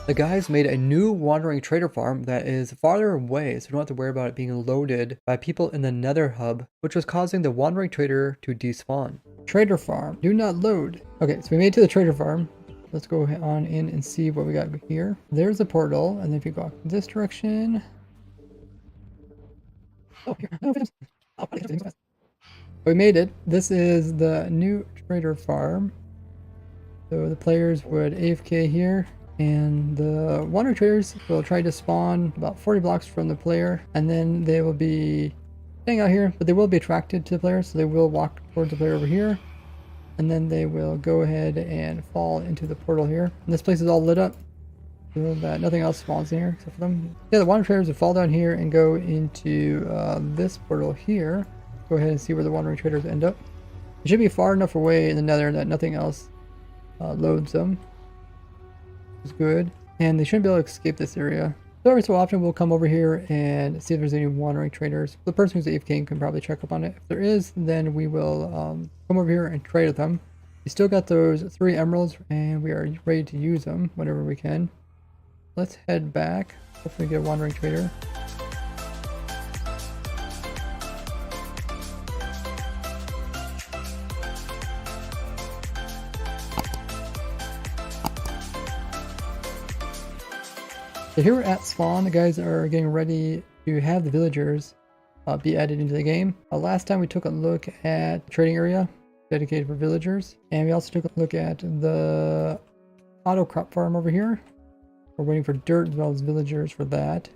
The guys made a new wandering trader farm that is farther away, so you don't have to worry about it being loaded by people in the Nether hub, which was causing the wandering trader to despawn. Trader farm, do not load. Okay, so we made it to the trader farm. Let's go on in and see what we got here. There's a portal, and then if you go this direction. Oh, here. No, we made it. This is the new trader farm. So the players would AFK here, and the wandering traders will try to spawn about 40 blocks from the player, and then they will be staying out here, but they will be attracted to the player, so they will walk towards the player over here, and then they will go ahead and fall into the portal here. And this place is all lit up so that nothing else spawns in here except for them. Yeah, the wandering traders will fall down here and go into this portal here. Go ahead and see where the wandering traders end up. It should be far enough away in the Nether that nothing else loads them. It's good, and they shouldn't be able to escape this area. So every so often we'll come over here and see if there's any wandering traders. The person who's AFK can probably check up on it. If there is, then we will come over here and trade with them. We still got those 3 emeralds, and we are ready to use them whenever we can. Let's head back. Hopefully get a wandering trader. So here we're at spawn. The guys are getting ready to have the villagers be added into the game. Last time we took a look at the trading area dedicated for villagers, and we also took a look at the auto crop farm over here. We're waiting for dirt as well as villagers for that.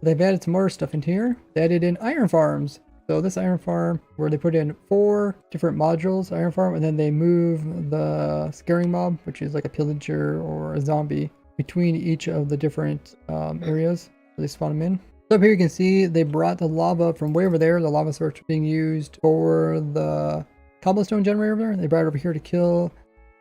They've added some more stuff into here. They added in iron farms. So this iron farm, where they put in 4 different modules, iron farm, and then they move the scaring mob, which is like a pillager or a zombie, between each of the different areas where they spawn them in. So up here you can see they brought the lava from way over there, the lava source being used for the cobblestone generator over there. They brought it over here to kill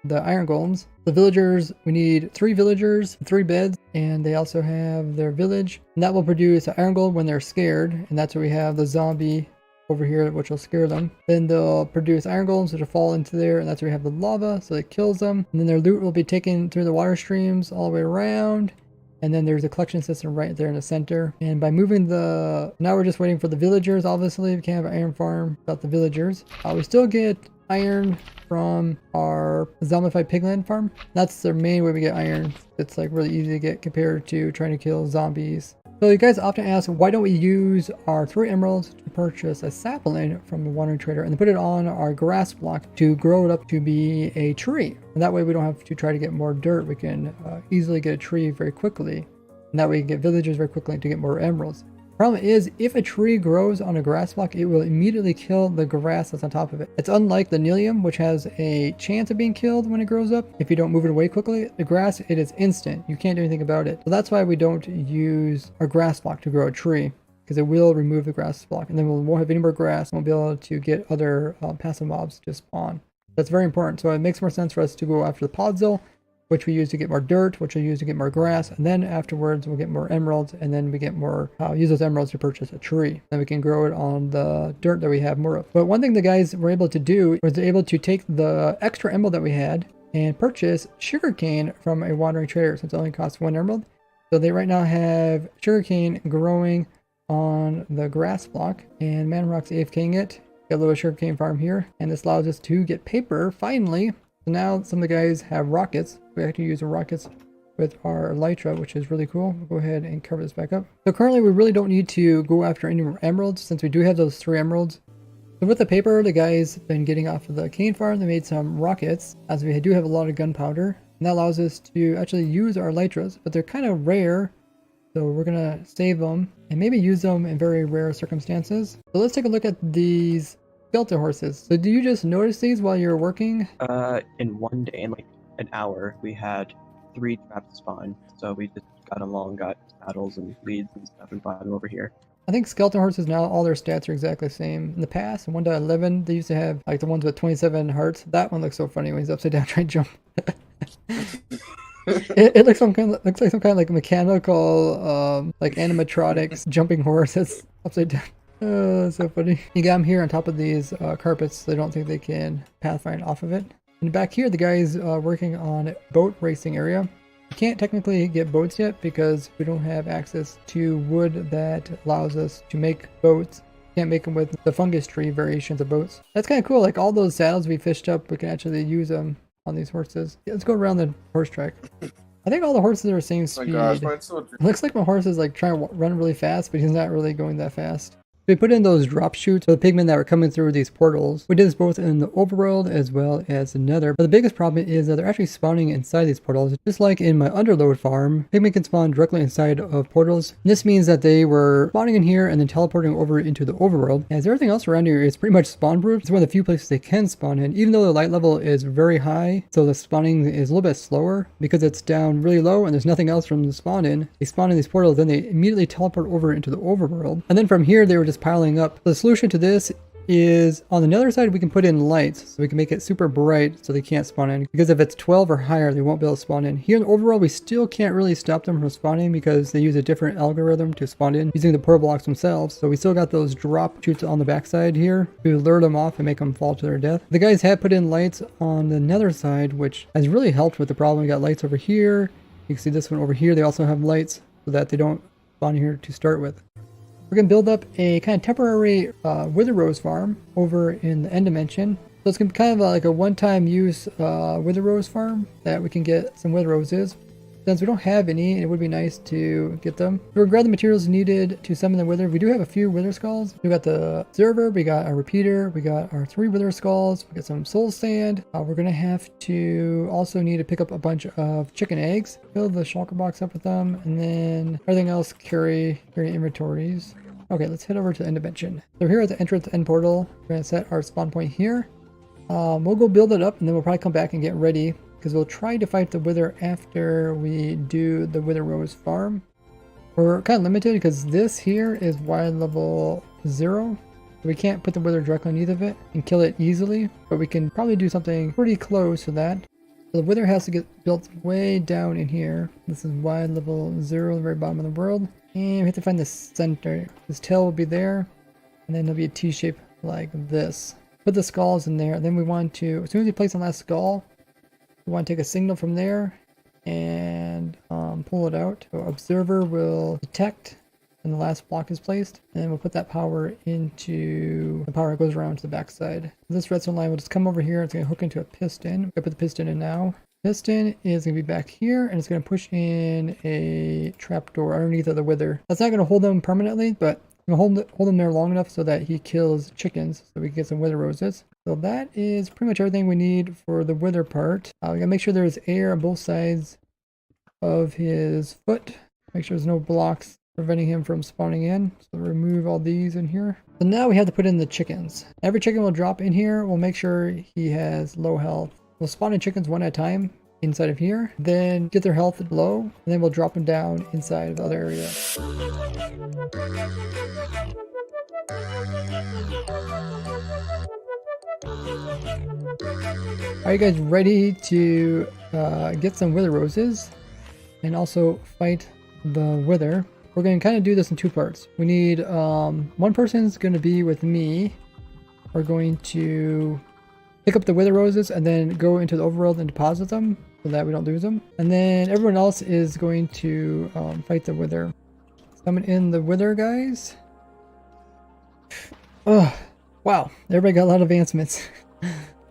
the iron golems. The villagers, we need 3 villagers, 3 beds, and they also have their village. And that will produce an iron golem when they're scared, and that's where we have the zombie over here, which will scare them. Then they'll produce iron golems, which will fall into there, and that's where we have the lava, so it kills them. And then their loot will be taken through the water streams all the way around. And then there's a collection system right there in the center. And by moving the... Now we're just waiting for the villagers, obviously. We can't have an iron farm without the villagers. We still get iron from our zombified pigland farm. That's the main way we get iron. It's like really easy to get compared to trying to kill zombies. So you guys often ask, why don't we use our 3 emeralds to purchase a sapling from the wandering trader and put it on our grass block to grow it up to be a tree? And that way we don't have to try to get more dirt. We can easily get a tree very quickly. And that way we can get villagers very quickly to get more emeralds. Problem is, if a tree grows on a grass block, it will immediately kill the grass that's on top of it. It's unlike the Nilium, which has a chance of being killed when it grows up if you don't move it away quickly. The grass, it is instant. You can't do anything about it. So that's why we don't use our grass block to grow a tree, because it will remove the grass block, and then we won't have any more grass and we'll be able to get other passive mobs to spawn. That's very important. So it makes more sense for us to go after the podzol, which we use to get more dirt, which we use to get more grass, and then afterwards we'll get more emeralds, and then we get more, use those emeralds to purchase a tree. Then we can grow it on the dirt that we have more of. But one thing the guys were able to do was able to take the extra emerald that we had and purchase sugarcane from a wandering trader, since it only costs 1 emerald. So they right now have sugarcane growing on the grass block, and Manrock's AFKing it. Got a little sugarcane farm here, and this allows us to get paper finally. So now some of the guys have rockets. We actually use the rockets with our elytra, which is really cool. We'll go ahead and cover this back up. So currently we really don't need to go after any more emeralds, since we do have those 3 emeralds. So with the paper, the guys been getting off of the cane farm. They made some rockets, as we do have a lot of gunpowder. And that allows us to actually use our elytras, but they're kind of rare. So we're gonna save them and maybe use them in very rare circumstances. So let's take a look at these skeleton horses. So do you just notice these while you're working? In one day, in like an hour, we had 3 traps spawn. So we just got along, got saddles and leads and stuff, and brought them over here. I think skeleton horses now, all their stats are exactly the same. In the past, in 1.11, they used to have like the ones with 27 hearts. That one looks so funny when he's upside down trying to jump. It looks looks like some kind of like mechanical, like animatronics jumping horse that's upside down. Oh, that's so funny. You got them here on top of these carpets, so they don't think they can pathfind off of it. And back here, the guy is working on boat racing area. We can't technically get boats yet because we don't have access to wood that allows us to make boats. Can't make them with the fungus tree variations of boats. That's kind of cool. Like all those saddles we fished up, we can actually use them on these horses. Yeah, let's go around the horse track. I think all the horses are the same speed. Oh my gosh, mine's so It looks like my horse is like trying to run really fast, but he's not really going that fast. We put in those drop chutes for the pigmen that were coming through these portals. We did this both in the overworld as well as the nether. But the biggest problem is that they're actually spawning inside these portals. Just like in my underload farm, pigmen can spawn directly inside of portals. And this means that they were spawning in here and then teleporting over into the overworld. As everything else around here is pretty much spawn proof. It's one of the few places they can spawn in, even though the light level is very high. So the spawning is a little bit slower because it's down really low and there's nothing else from the spawn in. They spawn in these portals, then they immediately teleport over into the overworld. And then from here, they were just piling up. The solution to this is on the nether side we can put in lights so we can make it super bright so they can't spawn in, because if it's 12 or higher they won't be able to spawn in. Here in the overworld we still can't really stop them from spawning because they use a different algorithm to spawn in using the portal blocks themselves. So we still got those drop chutes on the backside here to lure them off and make them fall to their death. The guys have put in lights on the nether side, which has really helped with the problem. We got lights over here, you can see this one over here. They also have lights so that they don't spawn here to start with. We're going to build up a kind of temporary wither rose farm over in the end dimension. So it's going to be kind of like a one-time use wither rose farm that we can get some wither roses. Since we don't have any, it would be nice to get them. We're going to grab the materials needed to summon the wither. We do have a few wither skulls. We got the observer, we got our repeater, we got our 3 wither skulls, we got some soul sand. We're going to have to also need to pick up a bunch of chicken eggs, fill the shulker box up with them, and then everything else carry inventories. Okay, let's head over to the end dimension. So here at the entrance end portal, we're going to set our spawn point here. We'll go build it up and then we'll probably come back and get ready, because we'll try to fight the wither after we do the wither rose farm. We're kind of limited because this here is wide level 0. We can't put the wither directly on either of it and kill it easily, but we can probably do something pretty close to that. So the wither has to get built way down in here. This is wide level 0, the very bottom of the world. And we have to find the center. His tail will be there, and then there'll be a T shape like this. Put the skulls in there, then we want to, as soon as we place the last skull, we want to take a signal from there and pull it out. So observer will detect when the last block is placed, and then we'll put that power into the power that goes around to the backside. This redstone line will just come over here. It's going to hook into a piston. We're going to put the piston in now. Piston is going to be back here, and it's going to push in a trapdoor underneath of the wither. That's not going to hold them permanently, but hold him there long enough so that he kills chickens, so we can get some wither roses. So that is pretty much everything we need for the wither part. We gotta make sure there's air on both sides of his foot. Make sure there's no blocks preventing him from spawning in. So remove all these in here. So now we have to put in the chickens. Every chicken will drop in here. We'll make sure he has low health. We'll spawn in chickens one at a time inside of here, then get their health low, and then we'll drop them down inside of the other area. Are you guys ready to get some wither roses and also fight the wither? We're going to kind of do this in 2 parts. We need one person's going to be with me. We're going to pick up the wither roses and then go into the overworld and deposit them so that we don't lose them. And then everyone else is going to fight the wither. Summon in the wither, guys. Oh, wow. Everybody got a lot of advancements.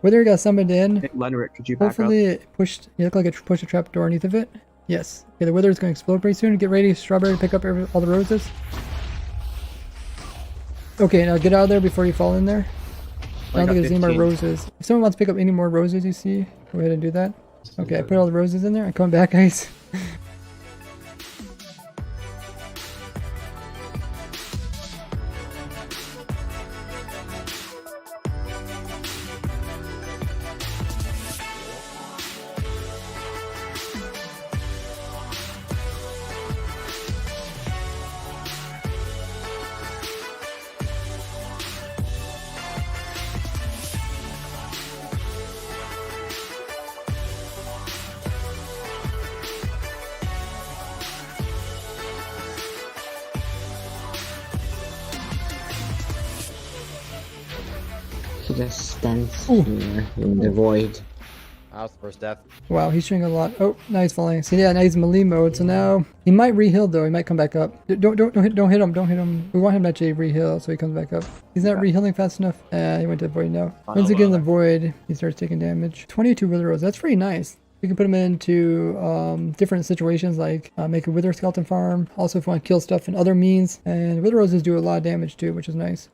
Wither got summoned in. Hey, Leonard, could you back Hopefully up? it pushed, it looked like it pushed a trap door underneath of it. Yes. Okay, the wither is going to explode pretty soon. Get ready, Strawberry, to pick up all the roses. Okay, now get out of there before you fall in there. I don't think there's any more roses. If someone wants to pick up any more roses you see, go ahead and do that. Okay, I put all the roses in there. I'm coming back, guys. He just stands here in the void. That was the first death. Wow, he's shooting a lot. Oh, now he's falling. So yeah, now he's in melee mode. So now he might re-heal though. He might come back up. Don't hit him. Don't hit him. We want him to actually re-heal so he comes back up. He's not re-healing fast enough. He went to the void now. Once again, the void, he starts taking damage. 22 wither rolls. That's pretty nice. We can put him into different situations like make a wither skeleton farm. Also, if we want to kill stuff in other means. And wither roses do a lot of damage too, which is nice.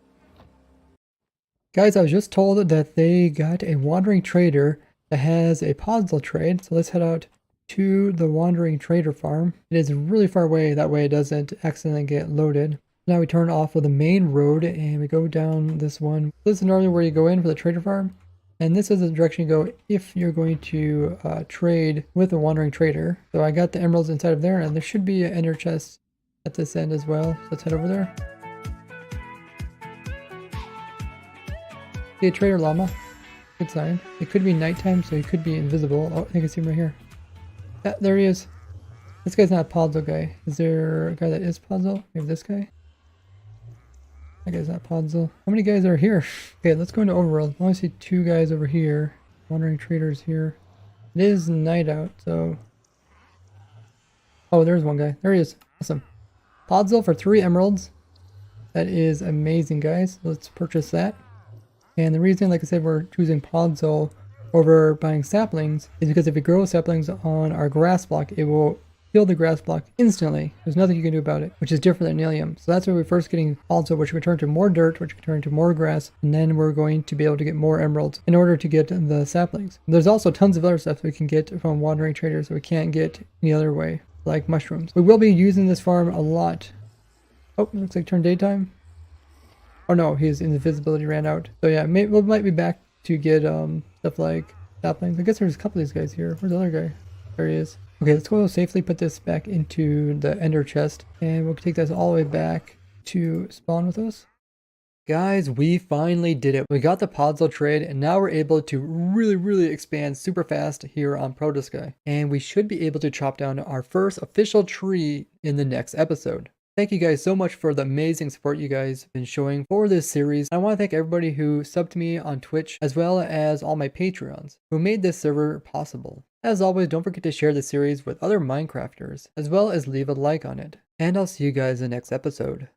Guys, I was just told that they got a wandering trader that has a puzzle trade. So let's head out to the wandering trader farm. It is really far away. That way it doesn't accidentally get loaded. Now we turn off of the main road and we go down this one. This is normally where you go in for the trader farm. And this is the direction you go if you're going to trade with a wandering trader. So I got the emeralds inside of there, and there should be an ender chest at this end as well. So let's head over there. Okay, trader llama. Good sign. It could be nighttime, so he could be invisible. Oh, I think I see him right here. Yeah, there he is. This guy's not a puzzle guy. Is there a guy that is puzzle? Maybe this guy? That guy's not puzzle. How many guys are here? Okay, let's go into overworld. I only see 2 guys over here. Wandering traders here. It is night out, so... Oh, there's one guy. There he is. Awesome. Puzzle for 3 emeralds. That is amazing, guys. Let's purchase that. And the reason, like I said, we're choosing Podzol over buying saplings is because if we grow saplings on our grass block, it will kill the grass block instantly. There's nothing you can do about it, which is different than Nilium. So that's where we're first getting Podzol, which can turn to more dirt, which can turn to more grass, and then we're going to be able to get more emeralds in order to get the saplings. There's also tons of other stuff we can get from wandering traders that we can't get any other way, like mushrooms. We will be using this farm a lot. Oh, looks like turn daytime. Oh no, his invisibility ran out. So yeah, we might be back to get stuff like saplings. I guess there's a couple of these guys here. Where's the other guy? There he is. Okay, let's go safely put this back into the ender chest. And we'll take this all the way back to spawn with us. Guys, we finally did it. We got the Podzol trade, and now we're able to really expand super fast here on ProtoSky. And we should be able to chop down our first official tree in the next episode. Thank you guys so much for the amazing support you guys have been showing for this series. I want to thank everybody who subbed to me on Twitch, as well as all my Patreons who made this server possible. As always, don't forget to share this series with other Minecrafters, as well as leave a like on it. And I'll see you guys in the next episode.